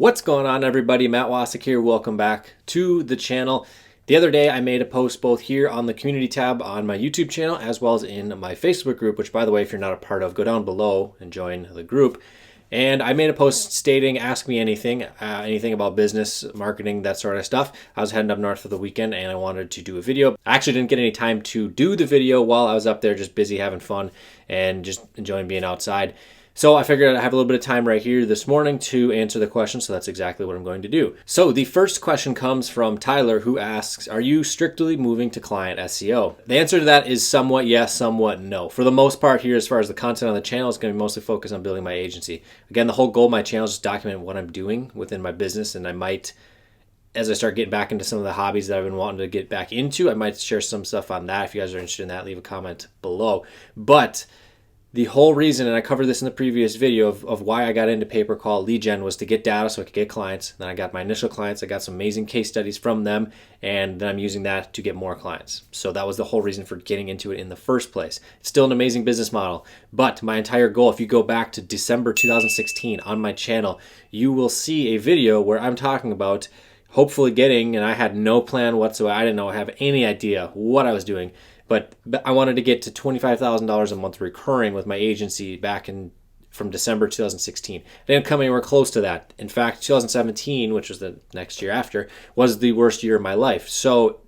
What's going on, everybody? Matt Wacek here. Welcome back to the channel. The other day I made a post both here on the community tab on my YouTube channel as well as in my Facebook group, which, by the way, if you're not a part of, go down below and join the group. And I made a post stating, ask me anything, anything about business, marketing, that sort of stuff. I was heading up north for the weekend and I wanted to do a video. I actually didn't get any time to do the video while I was up there, just busy having fun and just enjoying being outside. So I figured I'd have a little bit of time right here this morning to answer the question, so that's exactly what I'm going to do. So the first question comes from Tyler, who asks, are you strictly moving to client SEO? The answer to that is somewhat yes, somewhat no. For the most part here, as far as the content on the channel, is going to be mostly focused on building my agency. Again, the whole goal of my channel is just document what I'm doing within my business, and I might, as I start getting back into some of the hobbies that I've been wanting to get back into, I might share some stuff on that. If you guys are interested in that, leave a comment below. But the whole reason, and I covered this in the previous video of why I got into pay-per-call lead gen, was to get data so I could get clients. Then I got my initial clients. I got some amazing case studies from them, and then I'm using that to get more clients. So that was the whole reason for getting into it in the first place. It's still an amazing business model, but my entire goal, if you go back to December 2016 on my channel, you will see a video where I'm talking about hopefully getting, and I had no plan whatsoever. I didn't have any idea what I was doing. But I wanted to get to $25,000 a month recurring with my agency back from December 2016. I didn't come anywhere close to that. In fact, 2017, which was the next year after, was the worst year of my life. So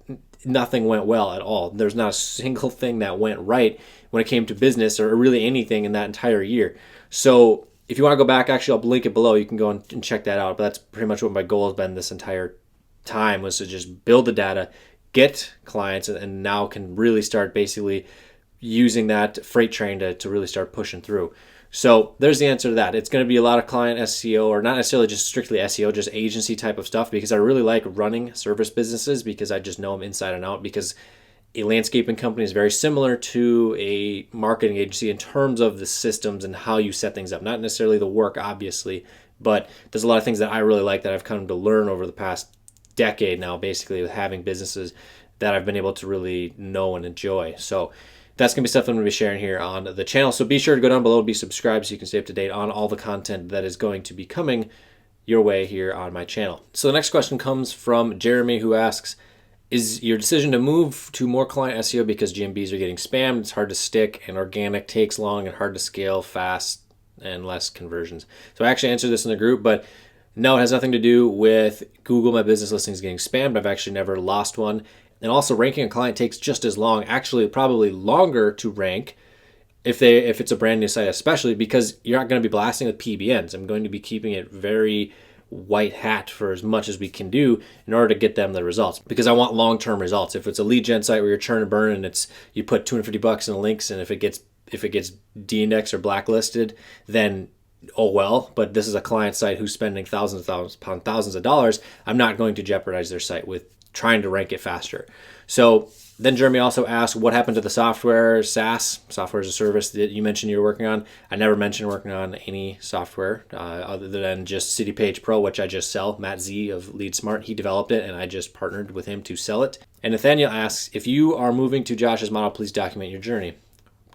nothing went well at all. There's not a single thing that went right when it came to business or really anything in that entire year. So if you want to go back, actually, I'll link it below. You can go and check that out. But that's pretty much what my goal has been this entire time, was to just build the data, get clients, and now can really start basically using that freight train to really start pushing through. So there's the answer to that. It's going to be a lot of client SEO, or not necessarily just strictly SEO, just agency type of stuff, because I really like running service businesses because I just know them inside and out, because a landscaping company is very similar to a marketing agency in terms of the systems and how you set things up. Not necessarily the work, obviously, but there's a lot of things that I really like that I've come to learn over the past decade now, basically, with having businesses that I've been able to really know and enjoy. So that's going to be stuff I'm going to be sharing here on the channel. So be sure to go down below and be subscribed so you can stay up to date on all the content that is going to be coming your way here on my channel. So the next question comes from Jeremy, who asks, is your decision to move to more client SEO because GMBs are getting spammed, it's hard to stick, and organic takes long and hard to scale fast and less conversions? So I actually answered this in the group, but no, it has nothing to do with Google My Business listings getting spammed. I've actually never lost one. And also, ranking a client takes just as long, actually probably longer to rank if it's a brand new site, especially because you're not going to be blasting with PBNs. I'm going to be keeping it very white hat for as much as we can do in order to get them the results, because I want long-term results. If it's a lead gen site where you're churn and burn and you put $250 in the links, and if it gets de-indexed or blacklisted, then oh well. But this is a client site who's spending thousands of dollars. I'm not going to jeopardize their site with trying to rank it faster. So then Jeremy also asked, what happened to the software, SaaS, software as a service, that you mentioned you were working on? I never mentioned working on any software other than just City Page Pro, which I just sell. Matt Z of Lead Smart, he developed it, and I just partnered with him to sell it. And Nathaniel asks, if you are moving to Josh's model, please document your journey.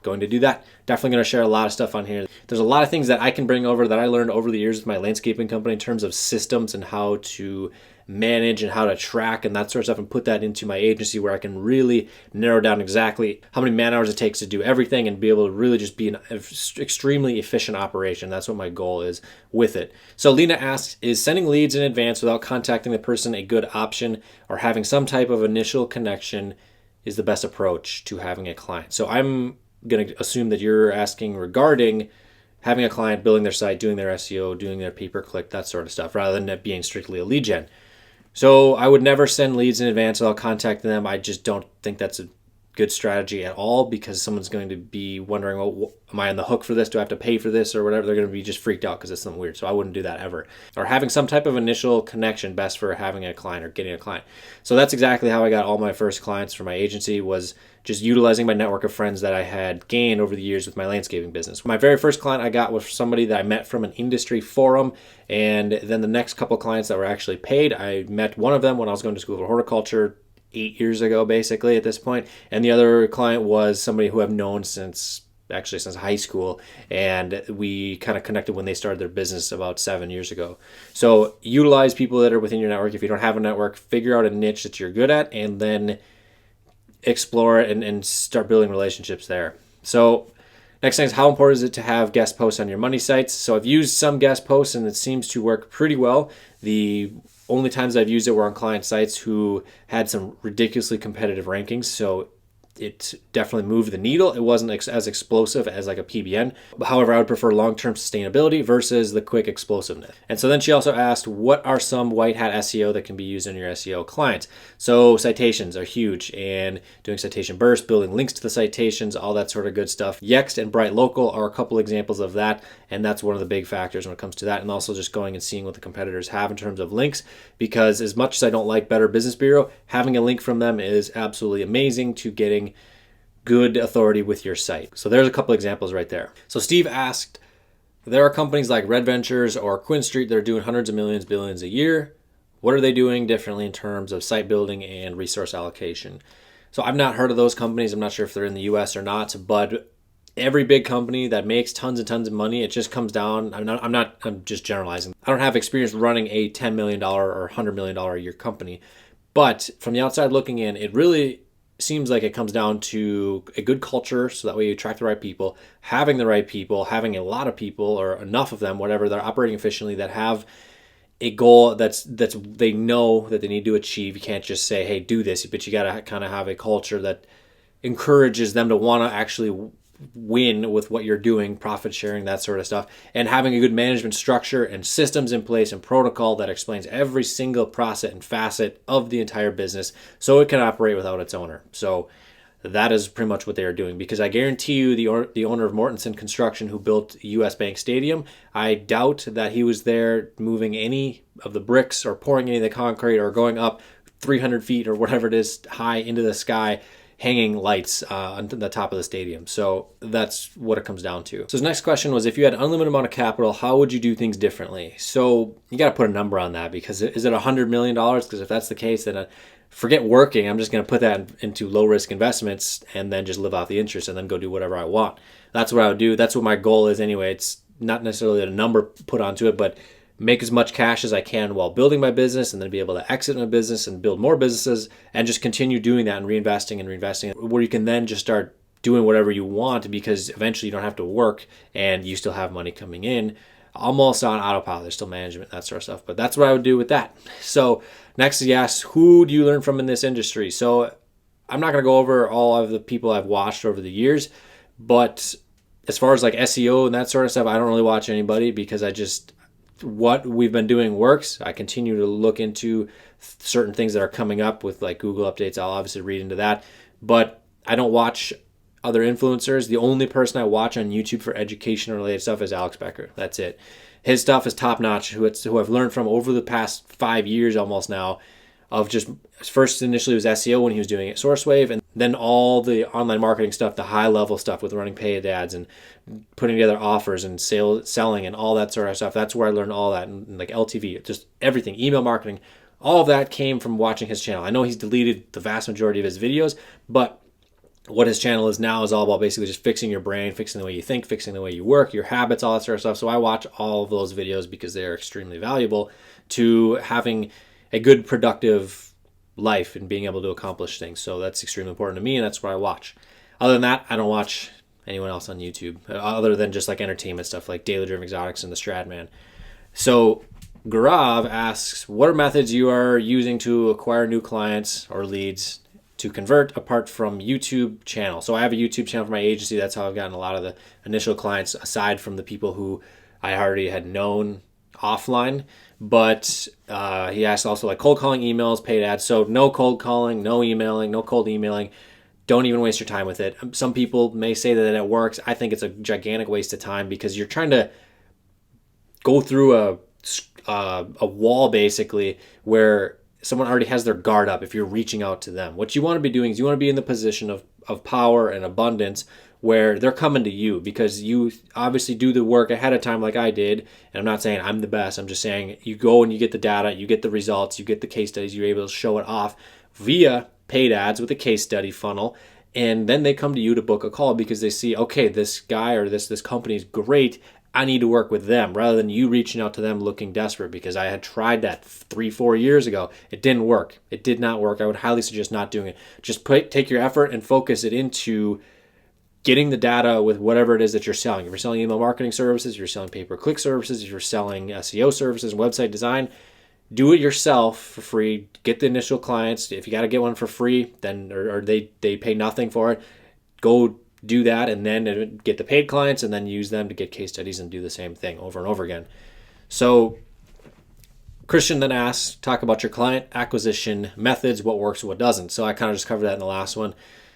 Going to do that. Definitely going to share a lot of stuff on here. There's a lot of things that I can bring over that I learned over the years with my landscaping company in terms of systems and how to manage and how to track and that sort of stuff, and put that into my agency where I can really narrow down exactly how many man hours it takes to do everything and be able to really just be an extremely efficient operation. That's what my goal is with it. So Lena asks, is sending leads in advance without contacting the person a good option, or having some type of initial connection is the best approach to having a client? So I'm going to assume that you're asking regarding having a client, building their site, doing their SEO, doing their pay-per-click, that sort of stuff, rather than it being strictly a lead gen. So I would never send leads in advance without contacting them. I just don't think that's a good strategy at all, because someone's going to be wondering, well, am I on the hook for this? Do I have to pay for this or whatever? They're going to be just freaked out because it's something weird. So I wouldn't do that ever. Or having some type of initial connection, best for having a client or getting a client. So that's exactly how I got all my first clients for my agency, was just utilizing my network of friends that I had gained over the years with my landscaping business. My very first client I got was somebody that I met from an industry forum, and then the next couple clients that were actually paid, I met one of them when I was going to school for horticulture 8 years ago, basically, at this point. And the other client was somebody who I've known since actually since high school, and we kind of connected when they started their business about 7 years ago. So utilize people that are within your network. If you don't have a network, figure out a niche that you're good at, and then explore it and start building relationships there. So next thing is, how important is it to have guest posts on your money sites? So I've used some guest posts and it seems to work pretty well. The only times I've used it were on client sites who had some ridiculously competitive rankings. So it definitely moved the needle. It wasn't as explosive as like a PBN. However, I would prefer long-term sustainability versus the quick explosiveness. And so then she also asked, what are some white hat SEO that can be used in your SEO clients? So citations are huge, and doing citation bursts, building links to the citations, all that sort of good stuff. Yext and Bright Local are a couple examples of that, and that's one of the big factors when it comes to that. And also just going and seeing what the competitors have in terms of links, because as much as I don't like Better Business Bureau, having a link from them is absolutely amazing to getting good authority with your site. So there's a couple examples right there. So Steve asked, there are companies like Red Ventures or Quinn Street that are doing hundreds of millions, billions a year. What are they doing differently in terms of site building and resource allocation? So I've not heard of those companies. I'm not sure if they're in the US or not, but every big company that makes tons and tons of money, it just comes down. I'm just generalizing. I don't have experience running a $10 million or $100 million a year company, but from the outside looking in, it really seems like it comes down to a good culture, so that way you attract the right people, having a lot of people or enough of them, whatever, they're operating efficiently, that have a goal that's they know that they need to achieve. You can't just say, hey, do this, but you got to kind of have a culture that encourages them to want to actually win with what you're doing, profit sharing, that sort of stuff, and having a good management structure and systems in place and protocol that explains every single process and facet of the entire business so it can operate without its owner. So that is pretty much what they are doing, because I guarantee you the owner of Mortensen Construction, who built US Bank Stadium, I doubt that he was there moving any of the bricks or pouring any of the concrete or going up 300 feet or whatever it is high into the sky hanging lights on the top of the stadium. So that's what it comes down to. So his next question was, if you had an unlimited amount of capital, how would you do things differently? So you got to put a number on that, because is it $100 million? Because if that's the case, then forget working. I'm just going to put that into low risk investments and then just live off the interest and then go do whatever I want. That's what I would do. That's what my goal is anyway. It's not necessarily a number put onto it, but make as much cash as I can while building my business, and then be able to exit my business and build more businesses and just continue doing that and reinvesting, where you can then just start doing whatever you want, because eventually you don't have to work and you still have money coming in, almost on autopilot. There's still management, that sort of stuff, but that's what I would do with that. So next is, yes, who do you learn from in this industry? So I'm not going to go over all of the people I've watched over the years, but as far as like SEO and that sort of stuff, I don't really watch anybody, because what we've been doing works. I continue to look into certain things that are coming up with like Google updates. I'll obviously read into that, but I don't watch other influencers. The only person I watch on YouTube for education related stuff is Alex Becker. That's it. His stuff is top notch, who I've learned from over the past 5 years almost now, of just first initially was SEO when he was doing it, SourceWave, and then all the online marketing stuff, the high level stuff with running paid ads and putting together offers and selling and all that sort of stuff. That's where I learned all that, and like LTV, just everything, email marketing, all of that came from watching his channel. I know he's deleted the vast majority of his videos, but what his channel is now is all about basically just fixing your brain, fixing the way you think, fixing the way you work, your habits, all that sort of stuff. So I watch all of those videos because they are extremely valuable to having a good, productive life and being able to accomplish things. So that's extremely important to me, and that's what I watch. Other than that, I don't watch anyone else on YouTube other than just like entertainment stuff like Daily Driven Exotics and the Stradman. So Gaurav asks, what are methods you are using to acquire new clients or leads to convert apart from YouTube channel? So I have a YouTube channel for my agency. That's how I've gotten a lot of the initial clients, aside from the people who I already had known offline. But he asked also like cold calling, emails, paid ads. So no cold calling, no emailing, no cold emailing. Don't even waste your time with it. Some people may say that it works. I think it's a gigantic waste of time, because you're trying to go through a wall basically where someone already has their guard up if you're reaching out to them. What you want to be doing is you want to be in the position of power and abundance where they're coming to you, because you obviously do the work ahead of time like I did. And I'm not saying I'm the best. I'm just saying you go and you get the data, you get the results, you get the case studies, you're able to show it off via paid ads with a case study funnel, And then they come to you to book a call because they see, okay, this guy or this company is great. I need to work with them, rather than you reaching out to them looking desperate, because I had tried that 3-4 years ago. It didn't work. It did not work. I would highly suggest not doing it. Just take your effort and focus it into getting the data with whatever it is that you're selling. If you're selling email marketing services, if you're selling pay-per-click services, if you're selling SEO services and website design, do it yourself for free. Get the initial clients. If you got to get one for free, then or they pay nothing for it, go do that, and then get the paid clients, and then use them to get case studies and do the same thing over and over again. So Christian then asks, talk about your client acquisition methods, what works, what doesn't. So I kind of just covered that in the last one.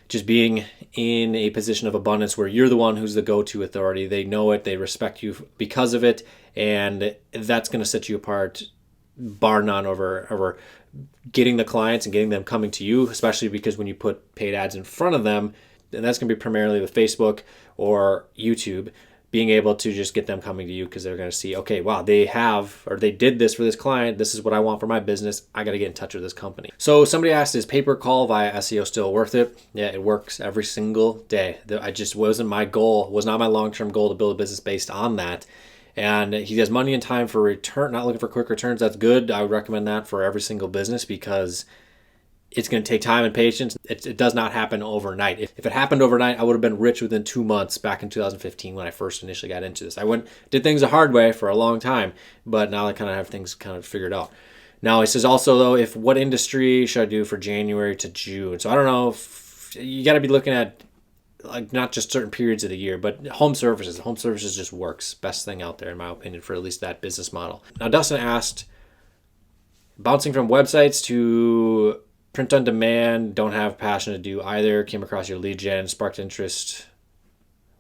Just being in a position of abundance where you're the one who's the go-to authority. They know it, they respect you because of it, and that's going to set you apart, bar none, over getting the clients and getting them coming to you, especially because when you put paid ads in front of them, and that's going to be primarily with Facebook or YouTube, being able to just get them coming to you because they're going to see, okay, wow, they did this for this client. This is what I want for my business. I got to get in touch with this company. So somebody asked, is pay-per-call via SEO still worth it? Yeah, it works every single day. I just wasn't my goal, was not my long-term goal to build a business based on that. And he has money and time for return, not looking for quick returns. That's good. I would recommend that for every single business because it's going to take time and patience. It does not happen overnight. If it happened overnight, I would have been rich within 2 months back in 2015 when I first initially got into this. I did things the hard way for a long time, but now I kind of have things kind of figured out. Now, it says also, though, what industry should I do for January to June? So I don't know if you got to be looking at like not just certain periods of the year, but home services. Home services just works. Best thing out there, in my opinion, for at least that business model. Now, Dustin asked, bouncing from websites to print on demand, don't have passion to do either. Came across your lead gen, sparked interest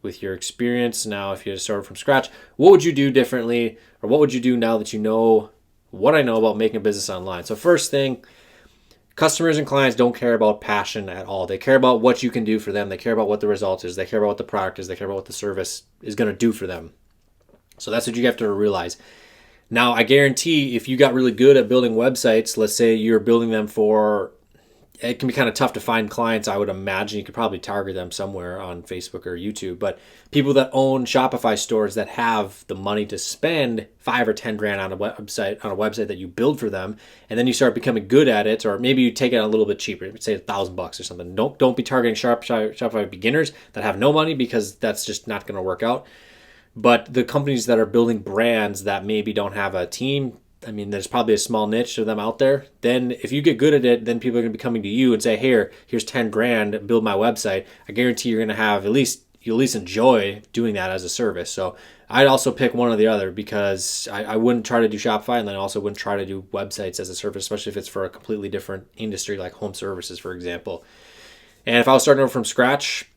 with your experience. Now, if you had started from scratch, what would you do differently? Or what would you do now that you know what I know about making a business online? So first thing, customers and clients don't care about passion at all. They care about what you can do for them. They care about what the result is. They care about what the product is. They care about what the service is going to do for them. So that's what you have to realize. Now, I guarantee if you got really good at building websites, let's say you're building them for, it can be kind of tough to find clients. I would imagine you could probably target them somewhere on Facebook or YouTube, but people that own Shopify stores that have the money to spend 5 or 10 grand on a website that you build for them, and then you start becoming good at it, or maybe you take it a little bit cheaper, say $1,000 or something. Don't be targeting Shopify beginners that have no money, because that's just not going to work out. But the companies that are building brands that maybe don't have a team, I mean, there's probably a small niche of them out there. Then if you get good at it, then people are going to be coming to you and say, here's 10 grand, build my website. I guarantee you're going to have you'll at least enjoy doing that as a service. So I'd also pick one or the other, because I wouldn't try to do Shopify, and then I also wouldn't try to do websites as a service, especially if it's for a completely different industry like home services, for example. And if I was starting over from scratch,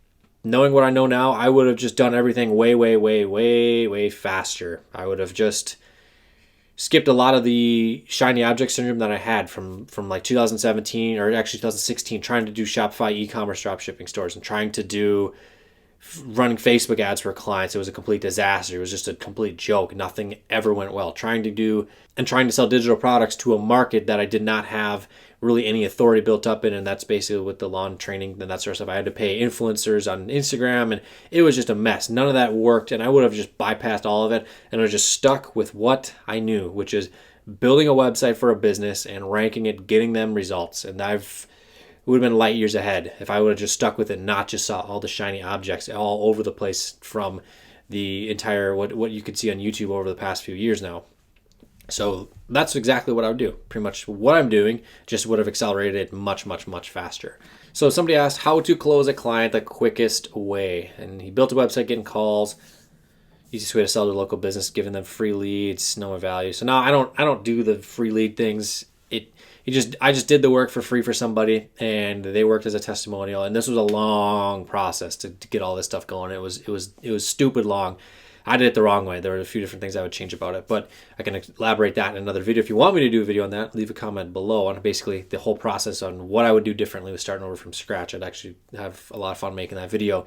knowing what I know now, I would have just done everything way, way, way, way, way faster. I would have just skipped a lot of the shiny object syndrome that I had from like 2017 or actually 2016, trying to do Shopify e-commerce dropshipping stores and trying to do running Facebook ads for clients. It was a complete disaster. It was just a complete joke. Nothing ever went well. Trying to sell digital products to a market that I did not have really any authority built up in, and that's basically with the lawn training and that sort of stuff. I had to pay influencers on Instagram, and it was just a mess. None of that worked, and I would have just bypassed all of it, and I was just stuck with what I knew, which is building a website for a business and ranking it, getting them results. And it would have been light years ahead if I would have just stuck with it, not just saw all the shiny objects all over the place from the entire what you could see on YouTube over the past few years now. So that's exactly what I would do. Pretty much what I'm doing, just would have accelerated it much, much, much faster. So somebody asked how to close a client the quickest way. And he built a website, getting calls, easiest way to sell to local business, giving them free leads, no value. So now I don't do the free lead things. I just did the work for free for somebody, and they worked as a testimonial. And this was a long process to get all this stuff going. It was stupid long. I did it the wrong way. There were a few different things I would change about it, but I can elaborate that in another video. If you want me to do a video on that, leave a comment below on basically the whole process on what I would do differently with starting over from scratch. I'd actually have a lot of fun making that video.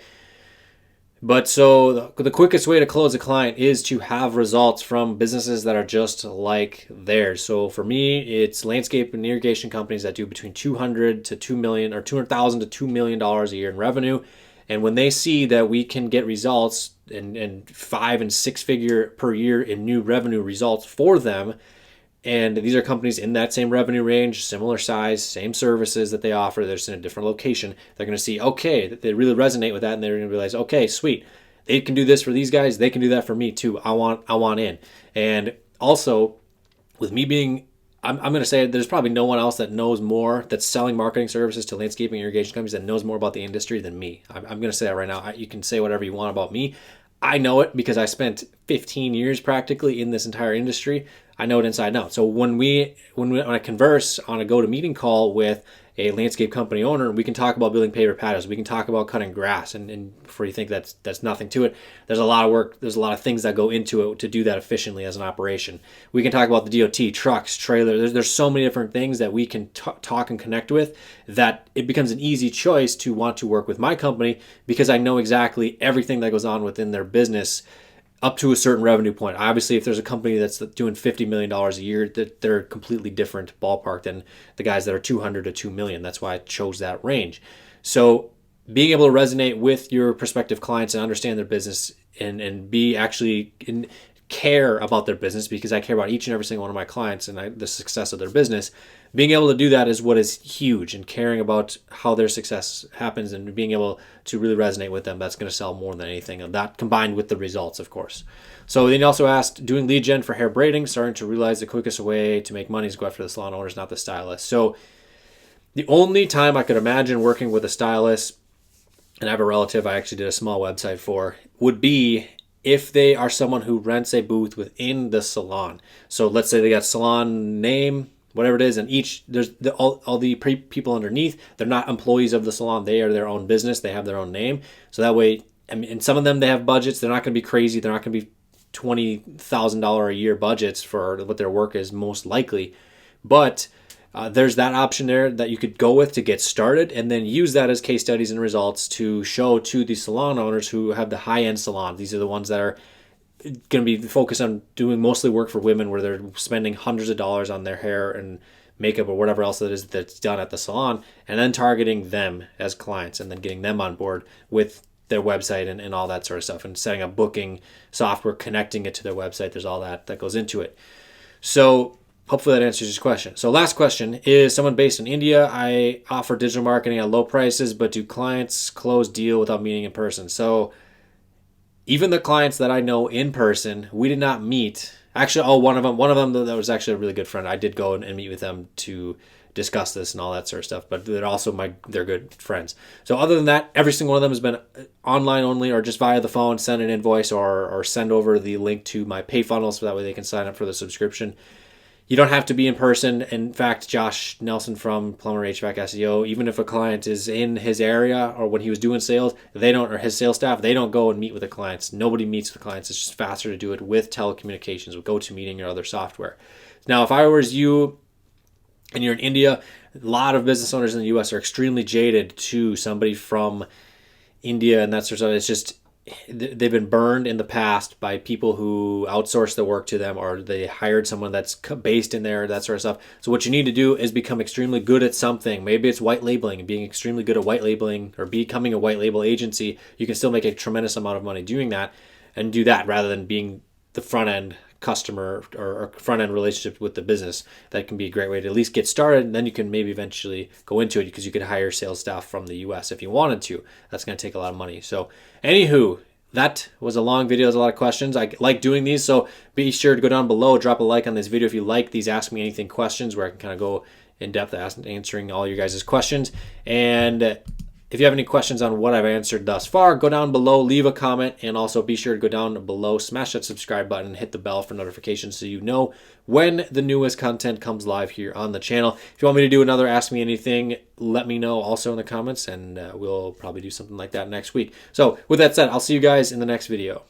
But so the quickest way to close a client is to have results from businesses that are just like theirs. So for me, it's landscape and irrigation companies that do between 200 to 2 million or 200,000 to $2 million a year in revenue. And when they see that we can get results and 5 and 6 figure per year in new revenue results for them, and these are companies in that same revenue range, similar size, same services that they offer. They're just in a different location. They're going to see, okay, they really resonate with that, and they're going to realize, okay, sweet, they can do this for these guys. They can do that for me too. I want in. And also, with me being, I'm going to say there's probably no one else that knows more, that's selling marketing services to landscaping irrigation companies, that knows more about the industry than me. I'm going to say that right now. You can say whatever you want about me. I know it because I spent 15 years practically in this entire industry. I know it inside and out. So when I converse on a go-to-meeting call with a landscape company owner, we can talk about building paver patios. We can talk about cutting grass, and before you think that's nothing to it, there's a lot of work. There's a lot of things that go into it to do that efficiently as an operation. We can talk about the DOT, trucks, trailers. There's so many different things that we can talk and connect with, that it becomes an easy choice to want to work with my company because I know exactly everything that goes on within their business up to a certain revenue point. Obviously, if there's a company that's doing $50 million a year, that they're a completely different ballpark than the guys that are 200 to 2 million. That's why I chose that range. So being able to resonate with your prospective clients and understand their business and be actually care about their business, because I care about each and every single one of my clients and the success of their business. Being able to do that is what is huge, and caring about how their success happens and being able to really resonate with them, that's going to sell more than anything. And that combined with the results, of course. So then he also asked, doing lead gen for hair braiding, starting to realize the quickest way to make money is go after the salon owners, not the stylist. So the only time I could imagine working with a stylist, and I have a relative I actually did a small website for, would be if they are someone who rents a booth within the salon. So let's say they got salon name, whatever it is, and there's all the people underneath, they're not employees of the salon. They are their own business. They have their own name. So that way, I mean, and some of them, they have budgets. They're not going to be crazy. They're not going to be $20,000 a year budgets for what their work is, most likely. But there's that option there that you could go with to get started, and then use that as case studies and results to show to the salon owners who have the high-end salon. These are the ones that are going to be focused on doing mostly work for women, where they're spending hundreds of dollars on their hair and makeup or whatever else it is that's done at the salon, and then targeting them as clients and then getting them on board with their website and all that sort of stuff, and setting up booking software, connecting it to their website. There's all that goes into it. So hopefully that answers your question. So last question is, someone based in India. I offer digital marketing at low prices, but do clients close deal without meeting in person? So even the clients that I know in person, we did not meet. Actually, one of them that was actually a really good friend. I did go and meet with them to discuss this and all that sort of stuff, but they're also they're good friends. So other than that, every single one of them has been online only, or just via the phone, send an invoice or send over the link to my pay funnel so that way they can sign up for the subscription. You don't have to be in person. In fact, Josh Nelson from Plumber HVAC SEO, even if a client is in his area or when he was doing sales, or his sales staff, they don't go and meet with the clients. Nobody meets with the clients. It's just faster to do it with telecommunications, with GoToMeeting or other software. Now, if I was you and you're in India, a lot of business owners in the US are extremely jaded to somebody from India and that sort of stuff. It's just, they've been burned in the past by people who outsource the work to them, or they hired someone that's based in there, that sort of stuff. So what you need to do is become extremely good at something. Maybe it's white labeling, and being extremely good at white labeling or becoming a white label agency. You can still make a tremendous amount of money doing that, and do that rather than being the front end customer or front end relationship with the business. That can be a great way to at least get started, and then you can maybe eventually go into it, because you could hire sales staff from the US if you wanted to. That's going to take a lot of money. So anywho, that was a long video. There's a lot of questions. I like doing these, so be sure to go down below, drop a like on this video if you like these Ask Me Anything questions, where I can kind of go in depth answering all your guys' questions. And if you have any questions on what I've answered thus far, go down below, leave a comment, and also be sure to go down below, smash that subscribe button, and hit the bell for notifications so you know when the newest content comes live here on the channel. If you want me to do another Ask Me Anything, let me know also in the comments, and we'll probably do something like that next week. So with that said, I'll see you guys in the next video.